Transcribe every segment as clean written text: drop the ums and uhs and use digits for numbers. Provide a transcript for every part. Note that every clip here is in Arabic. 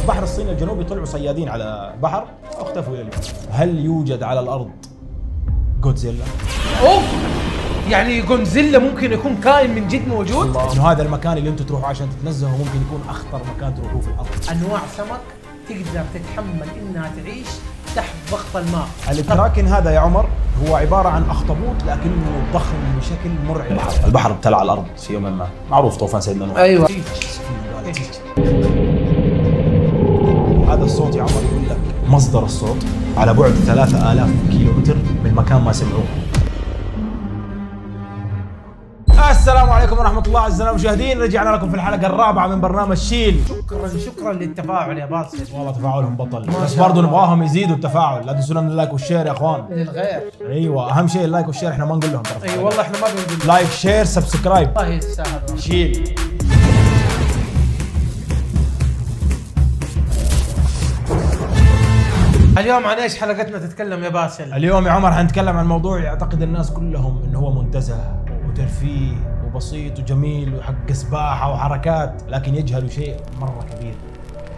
بحر الصين الجنوبي طلعوا صيادين على بحر واختفوا الى اليوم. هل يوجد على الارض جودزيلا؟ اوف، يعني جونزيلا ممكن يكون كائن من جد موجود؟ انه هذا المكان اللي انتم تروحوا عشان تتنزهوا ممكن يكون اخطر مكان تروحوه في الارض. انواع سمك تقدر تتحمل انها تعيش تحت ضغط الماء. الكراكن هذا يا عمر هو عباره عن اخطبوط لكنه ضخم بشكل مرعب. البحر ابتلع الارض في يوم ما، معروف طوفان سيدنا نوح. ايوه. هذا الصوت يا عمر يقول لك مصدر الصوت على بعد 3000 كيلومتر من مكان ما سمعوه. السلام عليكم ورحمة الله أعزائنا المشاهدين، رجعنا لكم في الحلقة الرابعة من برنامج شيل. شكرا للتفاعل يا باسل. والله تفاعلهم بطل، بس برضه نبغاهم يزيدوا التفاعل، لا تنسونا من اللايك والشير يا اخوان. للغير. ايوه اهم شيء اللايك والشير، احنا ما نقول لهم ترى. اي والله احنا ما بنقول لايك شير سبسكرايب. والله يستاهل. شيل. اليوم عن ايش حلقتنا تتكلم يا باسل؟ اليوم يا عمر حنتكلم عن موضوع يعتقد الناس كلهم انه هو منتزه وترفيه وبسيط وجميل وحق سباحه وحركات، لكن يجهلوا شيء مره كبير،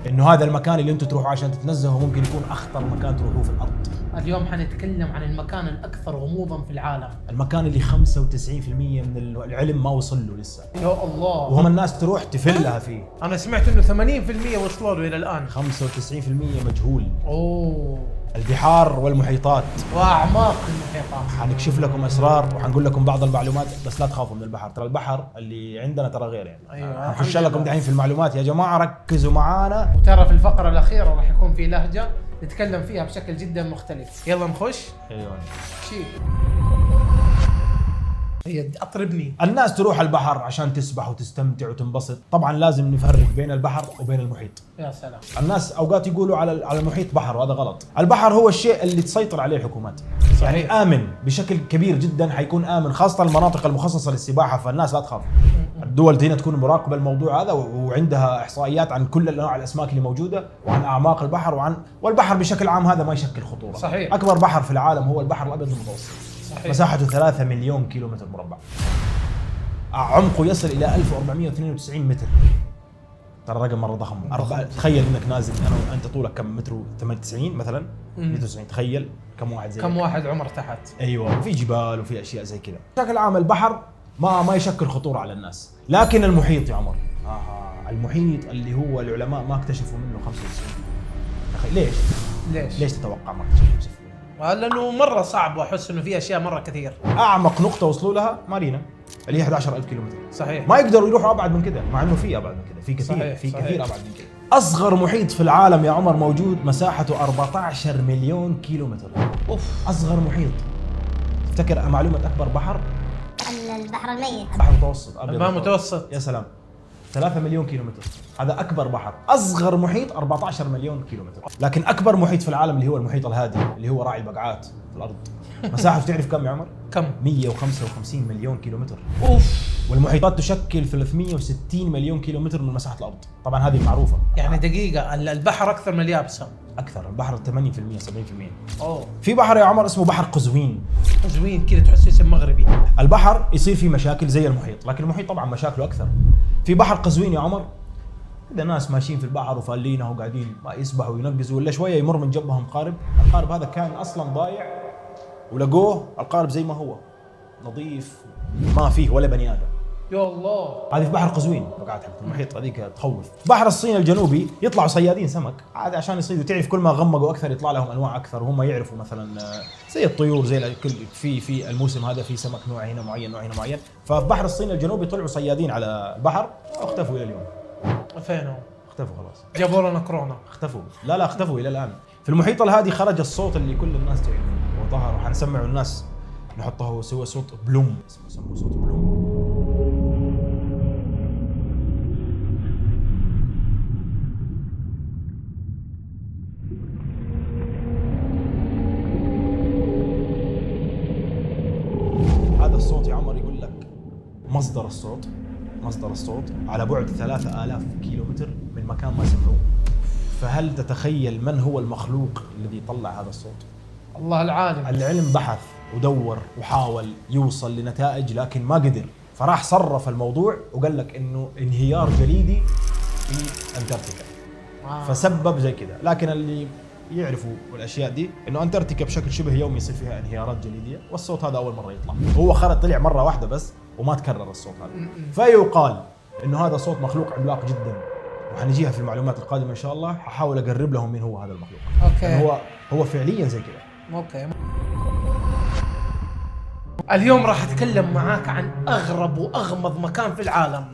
انه هذا المكان اللي انتم تروحوا عشان تتنزهوا ممكن يكون اخطر مكان تروحوه في الارض. اليوم حنتكلم عن المكان الاكثر غموضا في العالم، المكان اللي 95% من العلم ما وصل له لسه، يا الله، وهم الناس تروح تفلها فيه. انا سمعت انه 80% وصلوا له الى الان. 95% مجهول. اوه. البحار والمحيطات واعماق المحيطات. حنكشف لكم اسرار وحنقول لكم بعض المعلومات، بس لا تخافوا من البحر، ترى البحر اللي عندنا ترى غير يعني. ايوه حنخش لكم دحين في المعلومات يا جماعه، ركزوا معانا. وترى في الفقره الاخيره راح يكون في لهجه نتكلم فيها بشكل جدا مختلف. يلا نخش. ايوه شيل. هي اطربني. الناس تروح البحر عشان تسبح وتستمتع وتنبسط، طبعا لازم نفرق بين البحر وبين المحيط. يا سلام. الناس اوقات يقولوا على المحيط بحر، وهذا غلط. البحر هو الشيء اللي تسيطر عليه الحكومات. صحيح. يعني امن بشكل كبير جدا، حيكون امن خاصه المناطق المخصصه للسباحه، فالناس لا تخاف. الدول هنا تكون مراقبه الموضوع هذا وعندها احصائيات عن كل انواع الاسماك اللي موجوده وعن اعماق البحر والبحر بشكل عام هذا ما يشكل خطوره. صحيح. اكبر بحر في العالم هو البحر الابيض المتوسط. صحيح. مساحته 3 مليون كيلومتر مربع. عمقه يصل الى 1492 متر. ترى رقم مره ضخم. تخيل انك نازل، انت طولك كم متر؟ 98 مثلا، 190. تخيل كم واحد زي كم واحد عمر تحت. ايوه، في جبال وفي اشياء زي كذا. بشكل عام البحر ما يشكل خطوره على الناس، لكن المحيط يا عمر، المحيط اللي هو العلماء ما اكتشفوا منه 95. ليش تتوقع ما اكتشفوا؟ لانه مره صعب، واحس انه في اشياء مره كثير. اعمق نقطه وصلوا لها مارينا اللي هي 11000 كيلومتر. صحيح. ما يقدروا يروحوا ابعد من كذا، مع انه في ابعد من كذا، في كثير. صحيح. في صحيح. كثير ابعد من كذا. اصغر محيط في العالم يا عمر موجود مساحته 14 مليون كيلومتر. اوف. اصغر محيط. تفتكر معلومه اكبر بحر؟ البحر الميت. بحر متوسط. الماء متوسط. يا سلام، 3 مليون كيلومتر، هذا اكبر بحر. اصغر محيط 14 مليون كيلومتر. لكن اكبر محيط في العالم اللي هو المحيط الهادي، اللي هو راعي البقعات في الارض. مساحته تعرف كم يا عمر؟ كم؟ 155 مليون كيلومتر. اوف. والمحيطات تشكل 360 مليون كيلومتر من مساحه الارض. طبعا هذه معروفه. يعني دقيقه، البحر اكثر من اليابسه. اكثر، البحر 80% 70%. اوه. في بحر يا عمر اسمه بحر قزوين. قزوين كذا تحس اسم مغربي. البحر يصير فيه مشاكل زي المحيط، لكن المحيط طبعا مشاكله اكثر. في بحر قزوين يا عمر، إذا ناس ماشيين في البحر وفالينه وقاعدين ما يسبحوا وينقزوا، ولا شويه يمر من جنبهم قارب. القارب هذا كان اصلا ضايع ولقوه القارب زي ما هو نظيف، ما فيه ولا بني ادم. يا الله. هذه في بحر قزوين، بقعات حق المحيط هذيك تخوف. بحر الصين الجنوبي يطلعوا صيادين سمك عاد عشان يصيدوا، تعرف كل ما غمقوا اكثر يطلع لهم انواع اكثر، وهم يعرفوا مثلا زي الطيور، زي الكل. في الموسم هذا في سمك نوع هنا معين، نوع هنا معين. ففي بحر الصين الجنوبي طلعوا صيادين على البحر واختفوا الى اليوم. فينهم؟ اختفوا خلاص. جابوا لنا كورونا. اختفوا. لا اختفوا الى الان. في المحيط الهادي خرج الصوت اللي كل الناس تعرفه وظهر، وحنسمعوا الناس نحطه سوى صوت بلوم، يسموه صوت بلوم. هذا الصوت يا عمر يقول لك مصدر الصوت على بعد 3000 كيلومتر من مكان ما سمعوه. فهل تتخيل من هو المخلوق الذي طلع هذا الصوت؟ الله العالم. العلم بحث ودور وحاول يوصل لنتائج لكن ما قدر، فراح صرف الموضوع وقال لك انه انهيار جليدي في انتاركتيكا. فسبب زي كذا. لكن اللي يعرفوا الاشياء دي انه انتاركتيكا بشكل شبه يومي يصير فيها انهيارات جليديه، والصوت هذا اول مره يطلع. هو طلع مره واحده بس وما تكرر الصوت هذا. فيقال انه هذا صوت مخلوق عملاق جدا، وحنجيها في المعلومات القادمه ان شاء الله. ححاول اقرب لهم من هو هذا المخلوق. اوكي. يعني هو فعليا زي كذا. اوكي. اليوم راح اتكلم معاك عن اغرب واغمض مكان في العالم.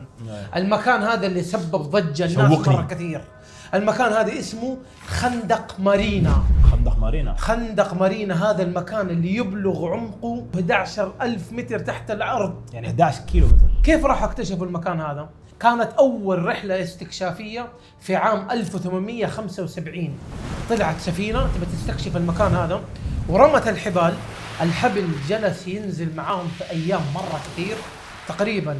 المكان هذا اللي سبب ضجه الناس مره كثير. المكان هذا اسمه خندق مارينا. خندق مارينا هذا المكان اللي يبلغ عمقه 11,000 متر تحت الارض، يعني 11 كيلو متر. كيف راح اكتشفوا المكان هذا؟ كانت اول رحله استكشافيه في عام 1875. طلعت سفينه تبى تستكشف المكان هذا ورمت الحبال. الحبل جلس ينزل معاهم في ايام مره كثير، تقريبا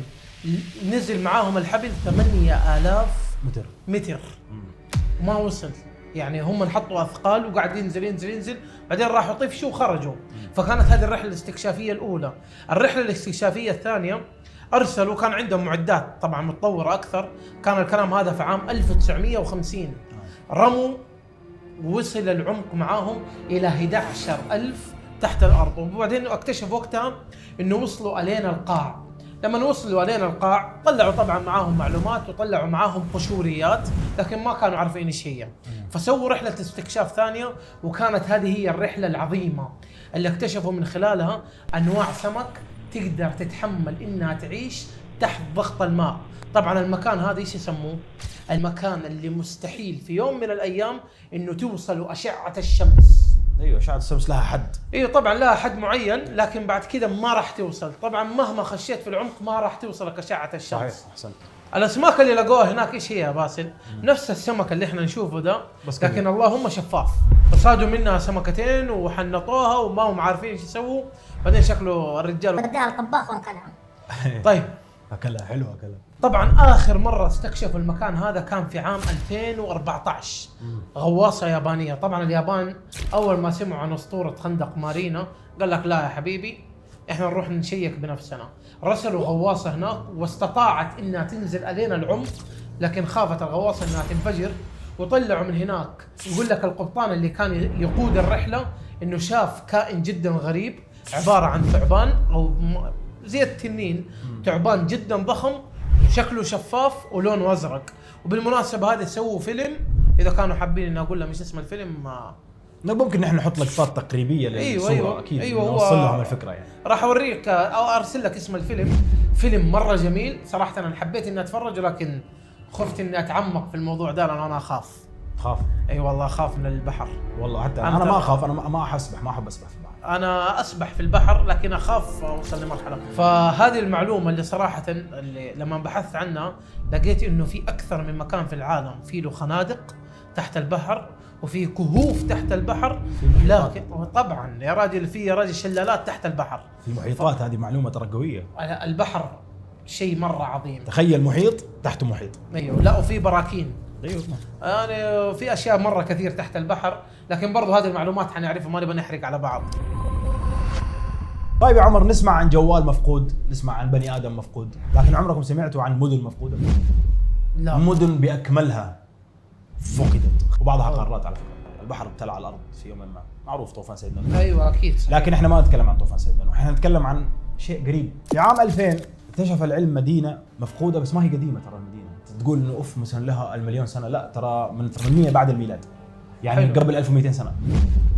نزل معاهم الحبل 8,000 متر. ما وصل، يعني هم نحطوا اثقال وقاعد ينزل بعدين راحوا طفشوا وخرجوا. فكانت هذه الرحله الاستكشافيه الاولى. الرحله الاستكشافيه الثانيه ارسلوا، كان عندهم معدات طبعا متطوره اكثر. كان الكلام هذا في عام 1950. رموا ووصل العمق معاهم الى 11,000 تحت الارض. وبعدين اكتشفوا وقتها انه وصلوا الينا القاع. لما وصلوا الينا القاع طلعوا طبعا معاهم معلومات وطلعوا معاهم قشوريات، لكن ما كانوا عارفين ايش هي. فسووا رحله استكشاف ثانيه، وكانت هذه هي الرحله العظيمه اللي اكتشفوا من خلالها انواع سمك تقدر تتحمل انها تعيش تحت ضغط الماء. طبعا المكان هذا ايش يسموه؟ المكان اللي مستحيل في يوم من الايام انه توصلوا اشعه الشمس. ايوه، اشعه الشمس لها حد. ايوه طبعا لها حد معين، لكن بعد كذا ما راح توصل. طبعا مهما خشيت في العمق ما راح توصلك اشعه الشمس. صحيح، احسنت. الاسماك اللي لقوها هناك ايش هي يا باسل؟ نفس السمك اللي احنا نشوفه ده، لكن اللهم شفاف. فصادوا منها سمكتين وحنطوها وما هم عارفين ايش يسووا. بعدين شكله الرجال وداها الطباخ وانقلع. طيب اكلها حلو اكلها. طبعا اخر مره استكشفوا المكان هذا كان في عام 2014. غواصه يابانيه. طبعا اليابان اول ما سمعوا عن اسطوره خندق مارينا قال لك لا يا حبيبي، احنا نروح نشيك بنفسنا. رسلوا غواصه هناك واستطاعت انها تنزل الينا العمق، لكن خافت الغواصه انها تنفجر. وطلعوا من هناك. يقول لك القبطان اللي كان يقود الرحله انه شاف كائن جدا غريب، عباره عن ثعبان او زي التنين، تعبان جدا ضخم وشكله شفاف ولونه ازرق. وبالمناسبه هذا سووا فيلم، اذا كانوا حابين اني اقول لهم ايش اسم الفيلم ممكن نحن نحط لقطات تقريبيه للصوره. أيوة اكيد أيوة نوصل لهم الفكره. يعني راح اوريك او ارسل لك اسم الفيلم. فيلم مره جميل صراحه، انا حبيت اني اتفرج، لكن خفت اني اتعمق في الموضوع ده لان انا اخاف. اي والله اخاف من البحر. والله حتى انا ما اخاف، انا ما احسبح، ما احب اسبح في البحر. انا اسبح في البحر لكن اخاف اوصل لمرحله. فهذه المعلومه اللي صراحه اللي لما بحثت عنها لقيت انه في اكثر من مكان في العالم في له خنادق تحت البحر وفي كهوف تحت البحر. لكن طبعا يا راجل في شلالات تحت البحر، في محيطات. هذه معلومه ترى قويه. البحر شيء مره عظيم. تخيل محيط تحته محيط. ايوه لا، وفي براكين. ايوه يعني في اشياء مره كثير تحت البحر، لكن برضو هذه المعلومات حنعرفها، ما نبغى نحرق على بعض. طيب يا عمر، نسمع عن جوال مفقود، نسمع عن بني ادم مفقود، لكن عمركم سمعتوا عن مدن مفقوده؟ لا. مدن باكملها فقدت، وبعضها قارات على فكره. البحر ابتلع الارض في يوم ما، معروف طوفان سيدنا نوح. ايوه اكيد صحيح. لكن احنا ما نتكلم عن طوفان سيدنا نوح، احنا نتكلم عن شيء قريب. في عام 2000 اكتشف العلم مدينه مفقوده، بس ما هي قديمه ترى المدينه. تقول انه اوف مثلا لها المليون سنه، لا ترى من 800 بعد الميلاد، يعني حلو. قبل 1200 سنه.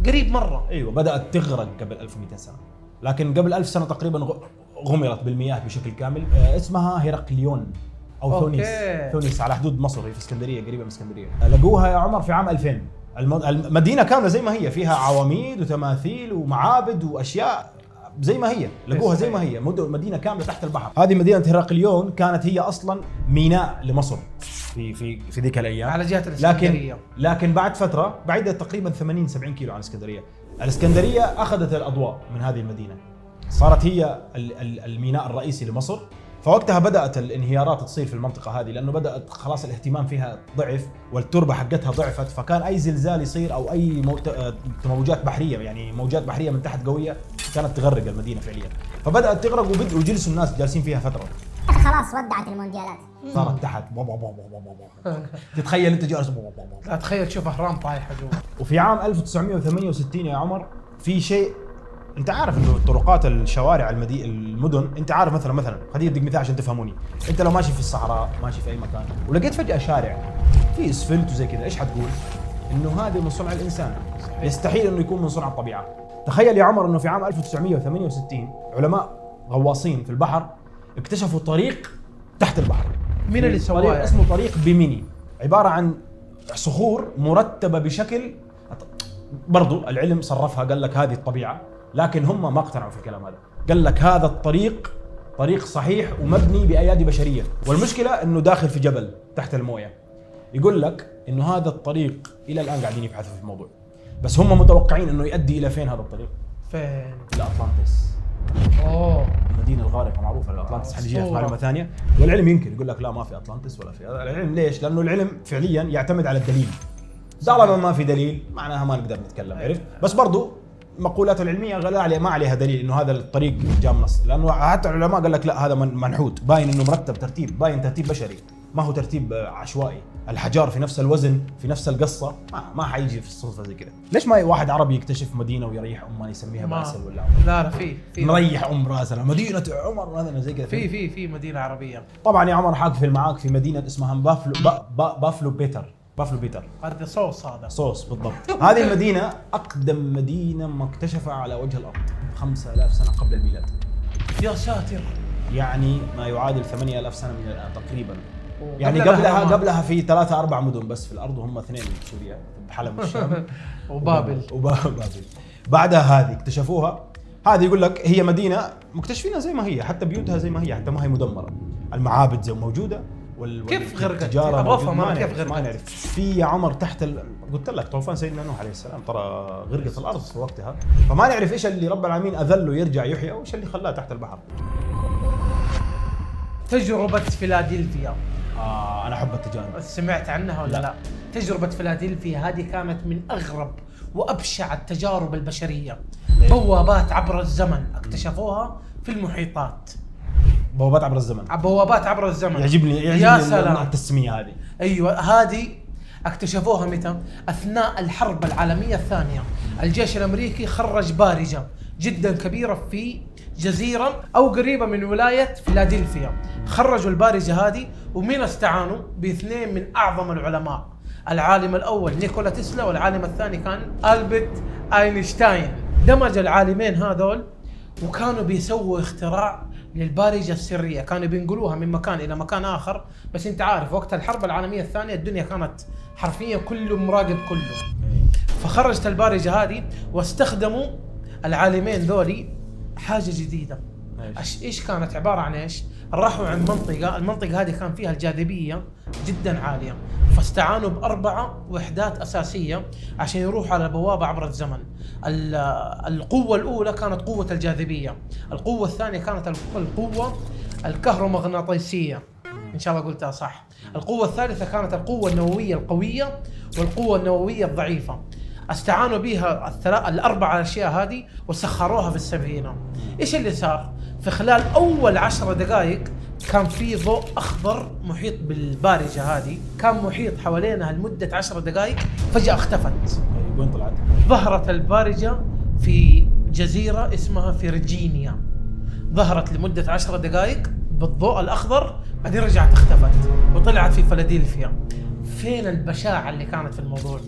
قريب مره. ايوه، بدات تغرق قبل 1200 سنه، لكن قبل 1000 سنه تقريبا غمرت بالمياه بشكل كامل. اسمها هيراقليون او ثونيس على حدود مصر، هي في اسكندريه، قريبه من اسكندريه. لقوها يا عمر في عام 2000. المدينه كامله زي ما هي، فيها عواميد وتماثيل ومعابد واشياء زي ما هي، لقوها زي ما هي، مدينه كامله تحت البحر. هذه مدينه هيراقليون كانت هي اصلا ميناء لمصر في ذيك الايام على جهه الاسكندريه. لكن بعد فتره، بعيده تقريبا 80-70 كيلو عن الاسكندريه اخذت الاضواء من هذه المدينه، صارت هي الميناء الرئيسي لمصر. فوقتها بدأت الانهيارات تصير في المنطقة هذه، لأنه بدأت خلاص الاهتمام فيها ضعف والتربة حقتها ضعفت. فكان أي زلزال يصير أو أي موجات بحرية، يعني موجات بحرية من تحت قوية، كانت تغرق المدينة فعليا. فبدأت تغرق وجلسوا الناس جالسين فيها فترة. خلاص ودعت المونديالات. صارت تحت تتخيل انت جالس لا تخيل تشوف اهرام طايحه جوا. وفي عام 1968 يا عمر في شيء، انت عارف انه الطرقات الشوارع المدن، انت عارف مثلا خليني اديك مثال عشان تفهموني. انت لو ماشي في الصحراء ماشي في اي مكان ولقيت فجاه شارع في اسفلت وزي كذا، ايش حتقول؟ انه هذا من صنع الانسان، يستحيل انه يكون من صنع الطبيعه. تخيل يا عمر انه في عام 1968 علماء غواصين في البحر اكتشفوا طريق تحت البحر. مين اللي سواه؟ طريق اسمه طريق بيميني، عباره عن صخور مرتبه بشكل، برضو العلم صرفها قال لك هذه الطبيعه، لكن هم ما اقتنعوا في الكلام هذا. قال لك هذا الطريق طريق صحيح ومبني بايادي بشريه، والمشكله انه داخل في جبل تحت المويه. يقول لك انه هذا الطريق الى الان قاعدين يبحثوا في الموضوع، بس هم متوقعين انه يؤدي الى فين هذا الطريق؟ فين؟ الى اطلانتس. المدينه الغارقه معروفه الاطلانتس، حنجيها في معلومه ثانيه. والعلم ينكر، يقول لك لا ما في اطلانتس ولا في هذا. العلم ليش؟ لانه العلم فعليا يعتمد على الدليل. طالما ما في دليل معناها ما نقدر نتكلم، عرفت؟ بس برضو مقولات العلميه ما عليها دليل انه هذا الطريق جاء من نص، لانه حتى العلماء قال لك لا هذا منحوت، باين انه مرتب ترتيب، باين ترتيب بشري، ما هو ترتيب عشوائي. الحجار في نفس الوزن في نفس القصه، ما حيجي في الصدفه زي كده. ليش ما واحد عربي يكتشف مدينه ويريح ما يسميها باسل ولا عمر؟ لا في نريح راسنا مدينه عمر مثلا زي كذا. في مدينه عربيه. طبعا يا عمر حاقفل معاك في مدينه اسمها بافلو بيتر. هذا صوص، هذا صوص بالضبط. هذه المدينه اقدم مدينه مكتشفه على وجه الارض، 5000 سنه قبل الميلاد. يا ساتر، يعني ما يعادل 8000 سنه من الان تقريبا. يعني قبلها في 3-4 مدن بس في الارض، وهم 2 من سوريا، حلب والشام وبابل. بعدها هذه اكتشفوها. هذه يقول لك هي مدينه مكتشفينها زي ما هي، حتى بيوتها زي ما هي، حتى ما هي مدمره. المعابد زي موجوده كيف غرقت؟ التجاره ما كيف غرقت؟ ما نعرف. في يا عمر تحت قلت لك طوفان سيدنا نوح عليه السلام ترى غرقت الارض في وقتها، فما نعرف ايش اللي رب العالمين اذله يرجع يحيى وايش اللي خلاه تحت البحر. تجربة فيلادلفيا. انا احب التجارب. سمعت عنها ولا لا؟ تجربة فيلادلفيا هذه كانت من اغرب وابشع التجارب البشرية. بوابات عبر الزمن اكتشفوها في المحيطات. بوابات عبر الزمن. بوابات عبر الزمن. يعجبني يا سلام التسمية هذه. ايوه، هذه اكتشفوها متى؟ اثناء الحرب العالمية الثانية. الجيش الامريكي خرج بارجة جدا كبيرة في جزيرة او قريبة من ولاية فيلادلفيا. خرجوا البارجة هذه، ومين استعانوا؟ باثنين من اعظم العلماء. العالم الاول نيكولا تسلا، والعالم الثاني كان ألبرت اينشتاين. دمج العالمين هذول وكانوا بيسووا اختراع للبارجة السرية، كانوا بينقلوها من مكان إلى مكان آخر. بس أنت عارف وقت الحرب العالمية الثانية الدنيا كانت حرفيا كله مراقب كله. فخرجت البارجة هذه واستخدموا العالمين ذولي حاجة جديدة. إيش كانت عبارة عن إيش؟ راحوا عن المنطقة هذه كان فيها الجاذبية جدا عالية، فاستعانوا ب4 وحدات أساسية عشان يروحوا على بوابة عبر الزمن. القوة الأولى كانت قوة الجاذبية، القوة الثانية كانت القوة الكهرومغناطيسية، إن شاء الله قلتها صح. القوة الثالثة كانت القوة النووية القوية والقوة النووية الضعيفة. استعانوا بها ال4 أشياء هذه وسخروها في السفينة. إيش اللي صار؟ في خلال أول 10 دقائق كان في ضوء أخضر محيط بالبارجة هذه، كان محيط حوالينها لمدة 10 دقائق، فجأة اختفت. وين طلعت؟ ظهرت البارجة في جزيرة اسمها فيرجينيا، ظهرت لمدة 10 دقائق بالضوء الأخضر، بعدين رجعت اختفت وطلعت في فيلادلفيا. فين البشاعة اللي كانت في الموضوع؟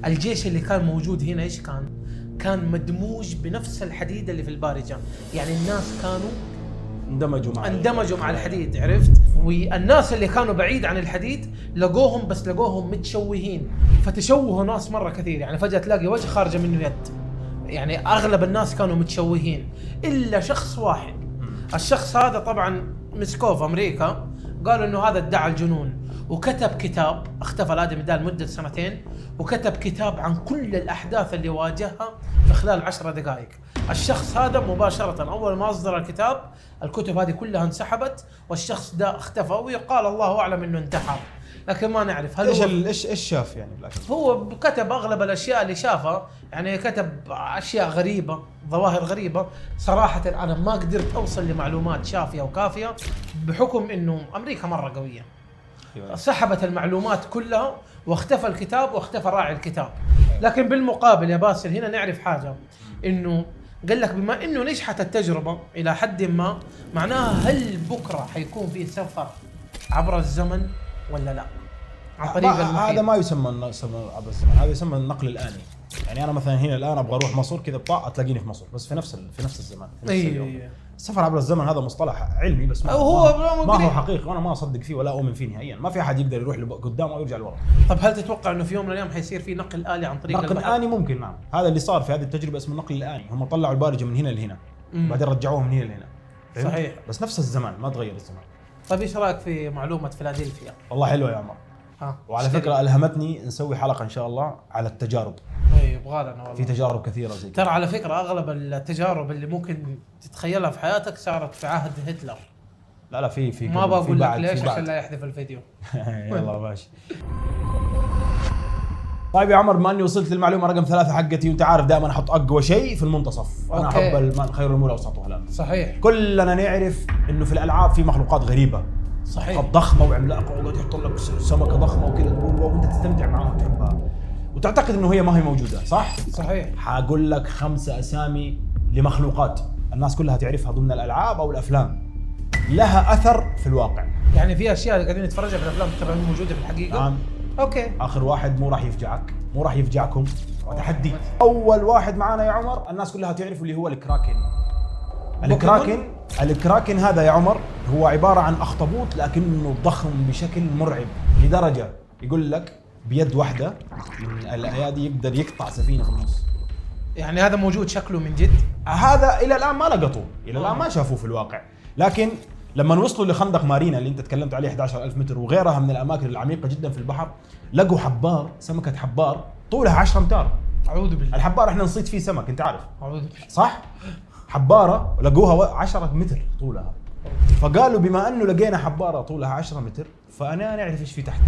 الجيش اللي كان موجود هنا ايش كان مدموج بنفس الحديد اللي في البارجة، يعني الناس كانوا اندمجوا مع الحديد، عرفت؟ والناس اللي كانوا بعيد عن الحديد لقوهم متشوهين، فتشوهوا ناس مرة كثير. يعني فجأة تلاقي وجه خارجة منه يد، يعني اغلب الناس كانوا متشوهين الا شخص واحد. الشخص هذا طبعا مسكوه في امريكا، قالوا انه هذا ادعى الجنون، وكتب كتاب. اختفى الادمي ده لمدة 2 سنين، وكتب كتاب عن كل الاحداث اللي واجهها في خلال 10 دقائق. الشخص هذا مباشرة اول ما اصدر الكتاب، الكتب هذه كلها انسحبت والشخص ده اختفى، ويقال الله اعلم انه انتحر. لكن ما نعرف هل ايش هو ايش شاف يعني بالاخر؟ هو كتب اغلب الاشياء اللي شافها، يعني كتب اشياء غريبه، ظواهر غريبه. صراحه انا ما قدرت اوصل لمعلومات شافيه وكافيه، بحكم انه امريكا مره قويه. سحبت المعلومات كلها واختفى الكتاب واختفى راعي الكتاب. لكن بالمقابل يا باسل هنا نعرف حاجه، انه قال لك بما انه نجحت التجربه الى حد ما، معناها هل بكره حيكون في سفر عبر الزمن ولا لا؟ عن طريق هذا المحيط. ما يسمى عبر الزمن، هذا يسمى النقل الآني. يعني انا مثلا هنا الان ابغى اروح مصر كذا بطاقه تلاقيني في مصر، بس في نفس الزمان، في نفس اليوم. ايوه. السفر عبر الزمن هذا مصطلح علمي، بس ما هو حقيقي، وانا ما اصدق فيه ولا اؤمن فيه نهائيا. ما في احد يقدر يروح قدام او يرجع لورا. طب هل تتوقع انه في يوم من الايام حيصير في نقل آلي عن طريق نقل آني؟ ممكن، نعم. هذا اللي صار في هذه التجربه اسمه النقل الآني. هم طلعوا البارجه من هنا لهنا بعدين رجعوها من هنا لهنا. صحيح. بس نفس الزمان، ما تغير الزمان. طيب ايش رايك في معلومه فيلادلفيا؟ والله حلوه يا عمر. وعلى فكره الهمتني نسوي حلقه ان شاء الله على التجارب. اي يبغى لنا والله. في تجارب كثيره زي كذا. ترى على فكره اغلب التجارب اللي ممكن تتخيلها في حياتك صارت في عهد هتلر. لا في ما بقول لك بعد ليش في بعد. عشان لا يحذف الفيديو. يلا ماشي. طيب يا عمر، بما اني وصلت للمعلومه رقم 3 حقتي، وانت عارف دائما احط اقوى شيء في المنتصف. انا احب خير الامور اوسطها. لا صحيح. كلنا نعرف انه في الالعاب في مخلوقات غريبه، صحيح، قد ضخمه وعملاقه، وقد يحط لك سمكه ضخمه وكذا وانت تستمتع معاها وتحبها وتعتقد انه هي ما هي موجوده، صح؟ صحيح. حاقول لك 5 أسامي لمخلوقات الناس كلها تعرفها ضمن الالعاب او الافلام، لها اثر في الواقع. يعني في اشياء اللي قاعدين نتفرجها في الافلام ترى موجوده في الحقيقه. نعم. اوكي. اخر واحد مو راح يفجعك، مو راح يفجعكم، تحدي. اول واحد معانا يا عمر الناس كلها تعرف اللي هو الكراكن. الكراكن هذا يا عمر هو عباره عن اخطبوط لكنه ضخم بشكل مرعب، لدرجه يقول لك بيد واحده من الايادي يقدر يقطع سفينه في النص. يعني هذا موجود شكله من جد؟ هذا الى الان ما لقطوه، الى الان ما شافوه في الواقع. لكن لما وصلوا لخندق مارينا اللي انت تكلمت عليه 11000 متر وغيرها من الاماكن العميقه جدا في البحر، لقوا حبار، سمكه حبار طولها 10 امتار. اعوذ بالله. الحبار احنا نصيد فيه سمك، انت عارف. اعوذ بالله. صح؟ حباره لقوها 10 متر طولها. فقالوا بما انه لقينا حباره طولها 10 متر فانا نعرف ايش في تحت.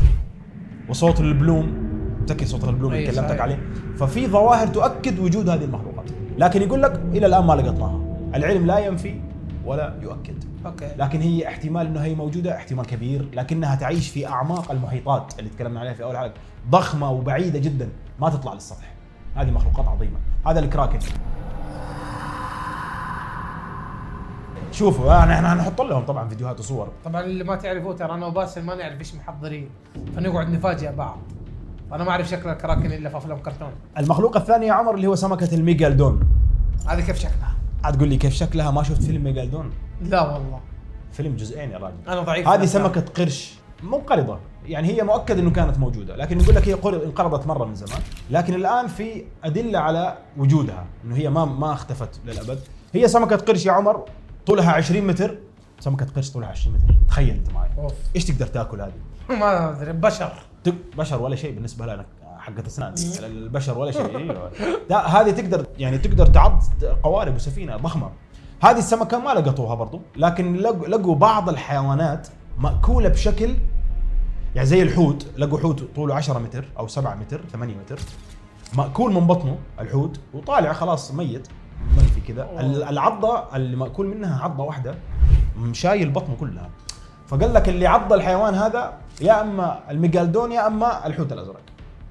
وصوت البلوم، تكي صوت البلوم اللي كلمتك عليه، ففي ظواهر تؤكد وجود هذه المخلوقات. لكن يقول لك الى الان ما لقطناها. العلم لا ينفي ولا يؤكد. اوكي. لكن هي احتمال انه هي موجوده، احتمال كبير، لكنها تعيش في اعماق المحيطات اللي تكلمنا عليها في اول حلقه، ضخمه وبعيده جدا ما تطلع للسطح. هذه مخلوقات عظيمه. هذا الكراكن. شوفوا احنا هنحط لهم طبعا فيديوهات وصور. طبعا اللي ما تعرفوه ترى انا وباسل ما نعرف ايش محضرين، فنقعد نفاجئ بعض. انا ما اعرف شكل الكراكن الا في افلام كرتون. المخلوق الثاني يا عمر اللي هو سمكه الميغالدون. هذه كيف شكلها؟ هتقول لي كيف شكلها؟ ما شفت فيلم ميغالدون؟ لا والله. فيلم جزئين يا راجل. انا ضعيف. هذه سمكه قرش منقرضه، يعني هي مؤكد انه كانت موجوده، لكن يقول لك هي انقرضت مره من زمان، لكن الان في ادله على وجودها، انه هي ما اختفت للابد. هي سمكه قرش يا عمر طولها 20 متر. سمكه قرش طولها 20 متر، تخيل انت معي. ايش تقدر تاكل هذه؟ ما ادري. بشر ولا شيء بالنسبه لنا، حقت اسنان البشر ولا شيء. ايوه لا هذه تقدر تعض قوارب وسفينه ضخمه. هذه السمكه ما لقطوها برضو، لكن لقوا بعض الحيوانات مأكوله بشكل يعني زي الحوت. لقوا حوت طوله 10 متر او 7 متر 8 متر مأكول من بطنه الحوت وطالع خلاص ميت منفي كذا. العضه اللي مأكول منها عضه واحده مشايل بطنه كلها. فقال لك اللي عض الحيوان هذا يا اما الميغالدون يا اما الحوت الازرق.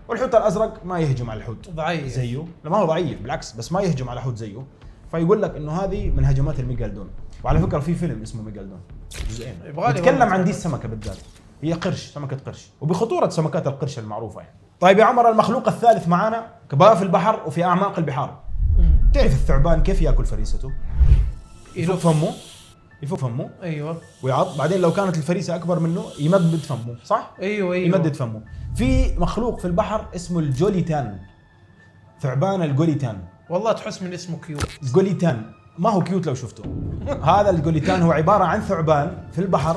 والحوت الازرق ما يهجم على الحوت ضعيف زيه، لا ما هو ضعيف بالعكس، بس ما يهجم على حوت زيه. فيقول لك انه هذه من هجمات الميغالدون. وعلى فكره في فيلم اسمه ميغالدون جزئين يتكلم عن دي السمكه بالذات. هي قرش، سمكه قرش، وبخطوره سمكات القرش المعروفه يعني. طيب يا عمر المخلوق الثالث معانا كبار في البحر وفي اعماق البحار. تعرف الثعبان كيف ياكل فريسته؟ يفك فمه ايوه ويعض، بعدين لو كانت الفريسه اكبر منه يمدد فمه، صح؟ ايوه يمدد فمه. في مخلوق في البحر اسمه الجوليتان، ثعبان الجوليتان. والله تحس من اسمه كيوت. جوليتان ما هو كيوت لو شفته. هذا الجوليتان هو عباره عن ثعبان في البحر،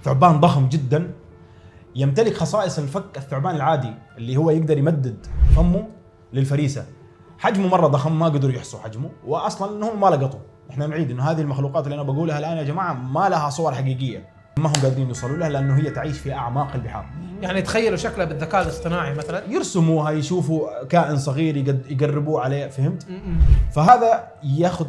ثعبان ضخم جدا يمتلك خصائص الفك الثعبان العادي اللي هو يقدر يمدد فمه للفريسه. حجمه مره ضخم، ما قدروا يحصوا حجمه، واصلا انهم ما لقطوا. احنا نعيد انه هذه المخلوقات اللي انا بقولها الان يا جماعه ما لها صور حقيقيه، ما هم قادرين يوصلوا لها لانه هي تعيش في اعماق البحار. يعني تخيلوا شكلها بالذكاء الاصطناعي مثلا، يرسموها، يشوفوا كائن صغير يقربوه عليه، فهمت؟ فهذا